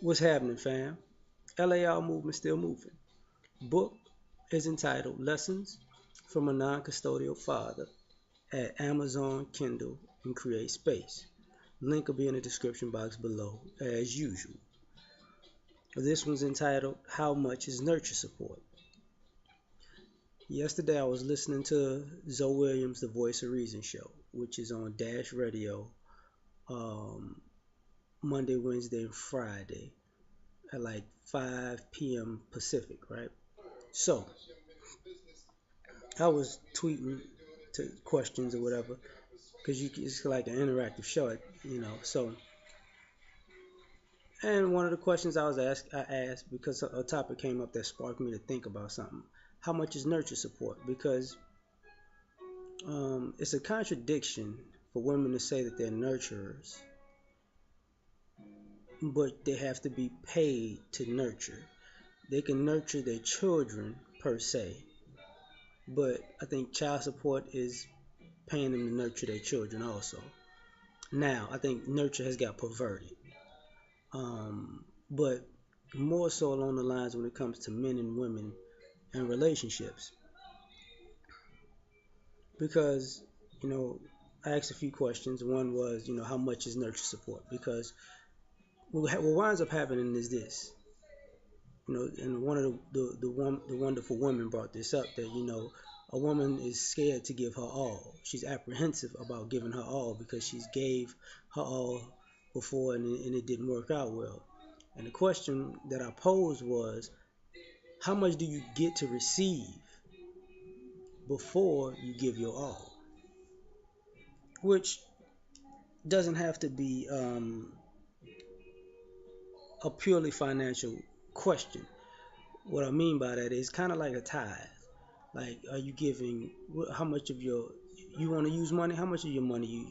What's happening, fam? L.A.R movement still moving. Book is entitled Lessons from a Non-Custodial Father at Amazon Kindle and Create Space. Link will be in the description box below as usual. This one's entitled How Much is Nurture Support? Yesterday I was listening to Zoe Williams' The Voice of Reason show, which is on Dash Radio um, Monday, Wednesday, and Friday at like 5 p.m. Pacific, right? So I was tweeting to questions or whatever because it's like an interactive show, you know. So, and one of the questions I asked because a topic came up that sparked me to think about something. How much is nurture support? Because it's a contradiction for women to say that they're nurturers, but they have to be paid to nurture. They can nurture their children per se, but I think child support is paying them to nurture their children also. Now, I think nurture has got perverted, but more so along the lines when it comes to men and women and relationships. Because, you know, I asked a few questions. One was, how much is nurture support? Because what winds up happening is this, and one of the wonderful women brought this up that, a woman is scared to give her all. She's apprehensive about giving her all because she's gave her all before and it didn't work out well. And the question that I posed was, how much do you get to receive before you give your all? Which doesn't have to be a purely financial question. What I mean by that is kind of like a tithe. Like, are you giving? How much of you want to use money? How much of your money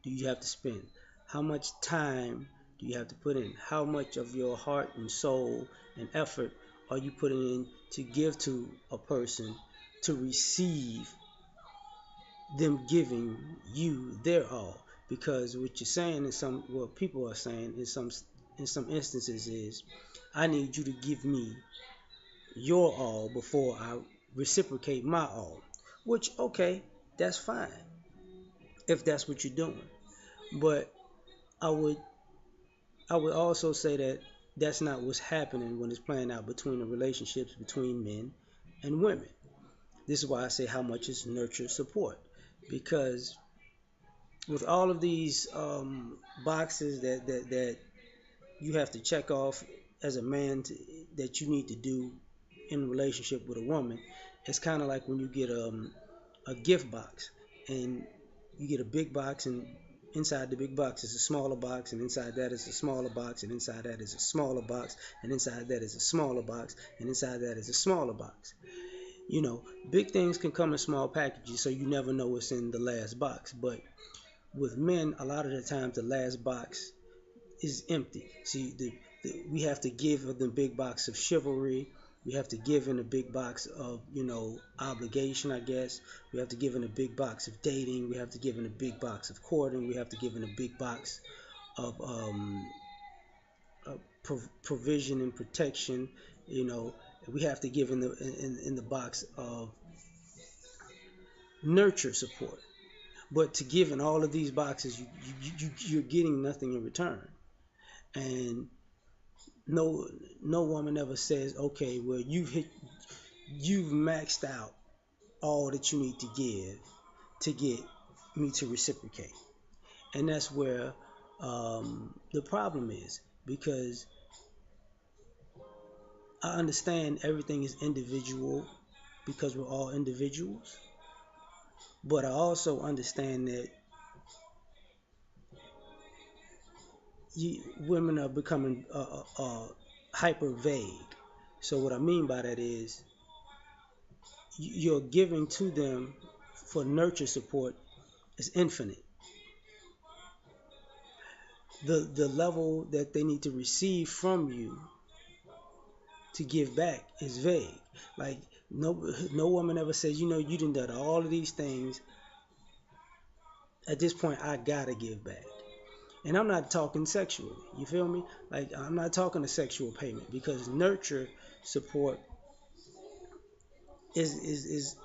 do you have to spend? How much time do you have to put in? How much of your heart and soul and effort are you putting in to give to a person to receive them giving you their all? Because what you're saying is what people are saying in some instances is, I need you to give me your all before I reciprocate my all. Which, okay, that's fine if that's what you're doing. But I would I would also say that that's not what's happening when it's playing out between the relationships between men and women. This is why I say how much is nurture support. Because with all of these boxes that you have to check off as a man that you need to do in a relationship with a woman, it's kind of like when you get a gift box and you get a big box, and inside the big box is a smaller box, and inside that is a smaller box, and inside that is a smaller box, and inside that is a smaller box, and inside that is a smaller box. Big things can come in small packages, so you never know what's in the last box. But with men, a lot of the times the last box is empty. See, we have to give the big box of chivalry. We have to give in a big box of, obligation, I guess. We have to give in a big box of dating. We have to give in a big box of courting. We have to give in a big box of provision and protection. You know, we have to give in the box of nurture support. But to give in all of these boxes, you're getting nothing in return. And no woman ever says, okay, well, you've maxed out all that you need to give to get me to reciprocate. And that's where the problem is, because I understand everything is individual because we're all individuals, but I also understand that women are becoming hyper vague. So what I mean by that is, you're giving to them for nurture support is infinite. The level that they need to receive from you to give back is vague. Like, no woman ever says, you done done all of these things. At this point, I gotta give back. And I'm not talking sexually. You feel me? Like I'm not talking a sexual payment because nurture support is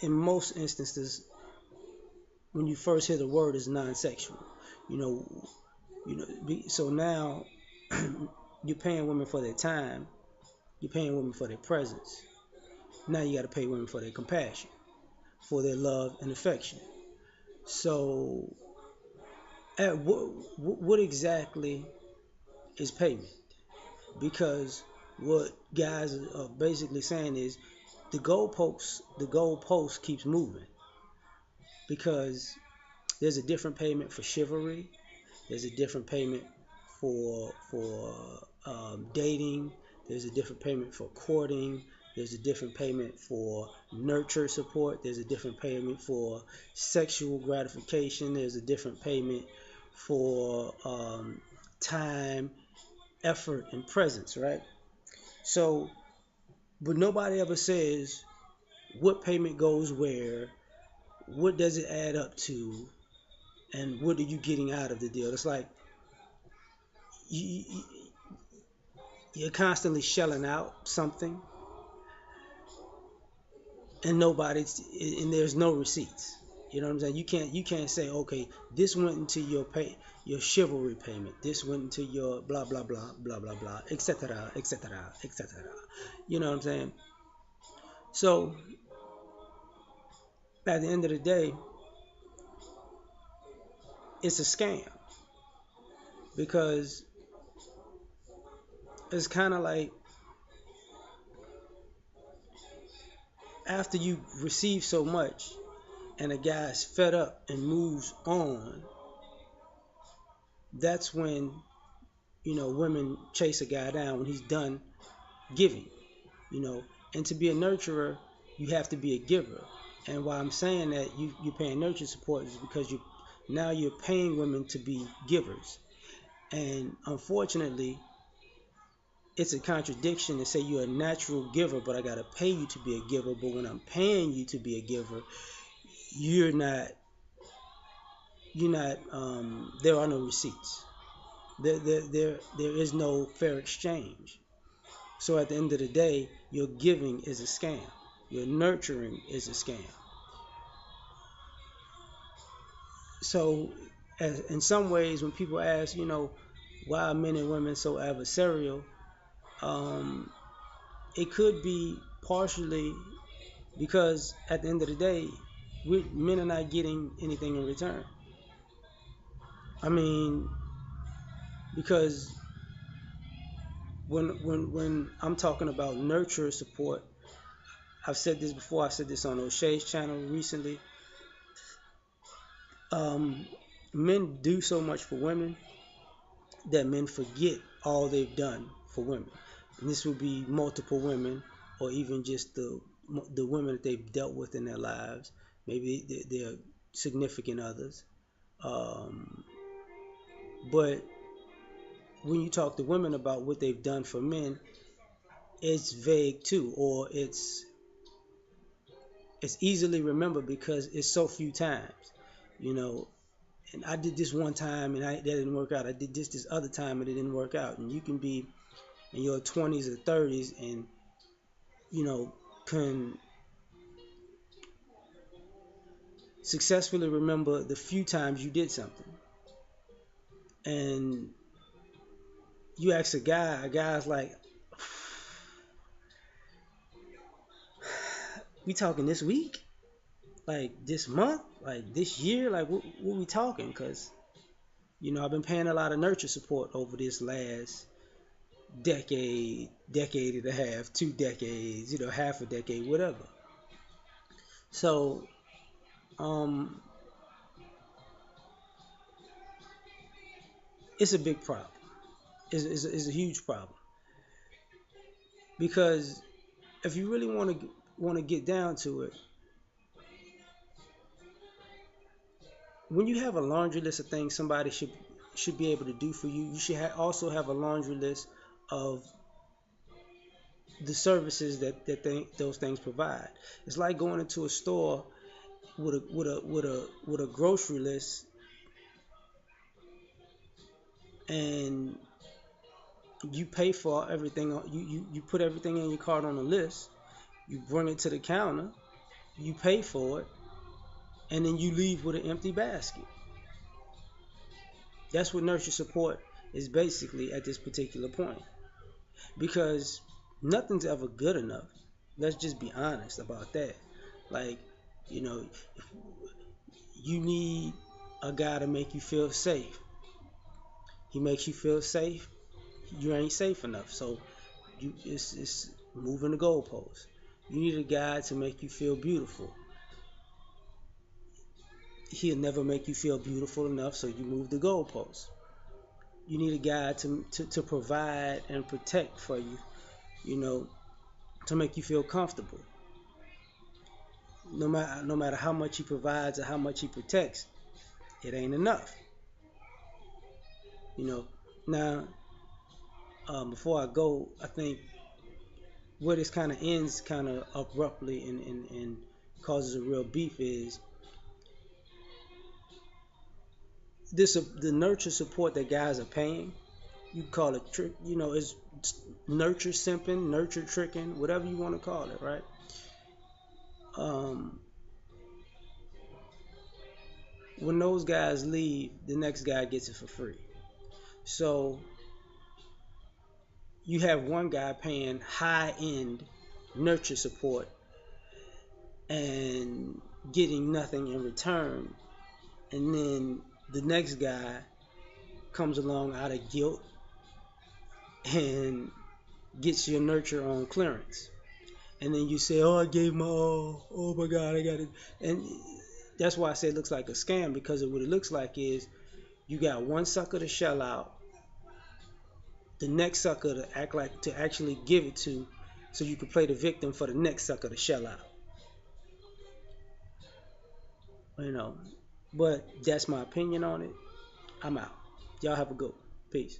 in most instances when you first hear the word is non-sexual. You know, so now you're paying women for their time, you're paying women for their presence. Now you got to pay women for their compassion, for their love and affection. So, what exactly is payment? Because what guys are basically saying is the goalpost keeps moving because there's a different payment for chivalry. There's a different payment for dating. There's a different payment for courting. There's a different payment for nurture support. There's a different payment for sexual gratification. There's a different payment for time, effort, and presence, right? So, but nobody ever says what payment goes where, what does it add up to, and what are you getting out of the deal? It's like you, you're constantly shelling out something and there's no receipts. You know what I'm saying? You can't say, okay, this went into your chivalry payment, this went into your blah blah blah blah blah blah, etc. etc. etc. You know what I'm saying? So at the end of the day, it's a scam because it's kind of like after you receive so much and a guy's fed up and moves on, that's when women chase a guy down when he's done giving. you know and to be a nurturer, you have to be a giver. And why I'm saying that you're paying nurture support is because you're paying women to be givers. And unfortunately, it's a contradiction to say you're a natural giver, but I gotta pay you to be a giver. But when I'm paying you to be a giver, you're not there are no receipts. There is no fair exchange. So at the end of the day, your giving is a scam. Your nurturing is a scam. So in some ways, when people ask, why are men and women so adversarial, um, it could be partially because at the end of the day, men are not getting anything in return. I mean, because when I'm talking about nurture support, I've said this before. I said this on O'Shea's channel recently. Um, Men do so much for women that men forget all they've done for women. And this would be multiple women, or even just the women that they've dealt with in their lives. Maybe they're significant others. Um, but when you talk to women about what they've done for men, it's vague too, or it's easily remembered because it's so few times. You know, and I did this one time and that didn't work out. I did this other time and it didn't work out. And you can be in your 20s or 30s and you know can successfully remember the few times you did something. And you ask a guy's like, we talking this week, like this month, like this year, like what we talking? Because I've been paying a lot of nurture support over this last decade and a half, 2 decades, half a decade, whatever. So um, it's a big problem. It's a huge problem because if you really want to get down to it, when you have a laundry list of things somebody should be able to do for you, you should also have a laundry list of the services those things provide. It's like going into a store with a grocery list and you pay for everything. You put everything in your cart on the list. You bring it to the counter. You pay for it, and then you leave with an empty basket. That's what nurture support is basically at this particular point. Because nothing's ever good enough. Let's just be honest about that. Like, you know, you need a guy to make you feel safe. He makes you feel safe. You ain't safe enough. So it's moving the goalposts. You need a guy to make you feel beautiful. He'll never make you feel beautiful enough, so you move the goalposts. You need a guy to provide and protect for you, you know, to make you feel comfortable. No matter how much he provides or how much he protects, it ain't enough. You know. Now, before I go, I think where this kind of ends kind of abruptly and causes a real beef is this the nurture support that guys are paying. You call it trick, it's nurture simping, nurture tricking, whatever you want to call it, right? Um, when those guys leave, the next guy gets it for free. So you have one guy paying high end nurture support and getting nothing in return, and then the next guy comes along out of guilt and gets your nurture on clearance, and then you say, "Oh, I gave my all. Oh my God, I got it." And that's why I say it looks like a scam, because what it looks like is you got one sucker to shell out, the next sucker to act like to actually give it to, so you can play the victim for the next sucker to shell out. You know, but that's my opinion on it. I'm out. Y'all have a good one. Peace.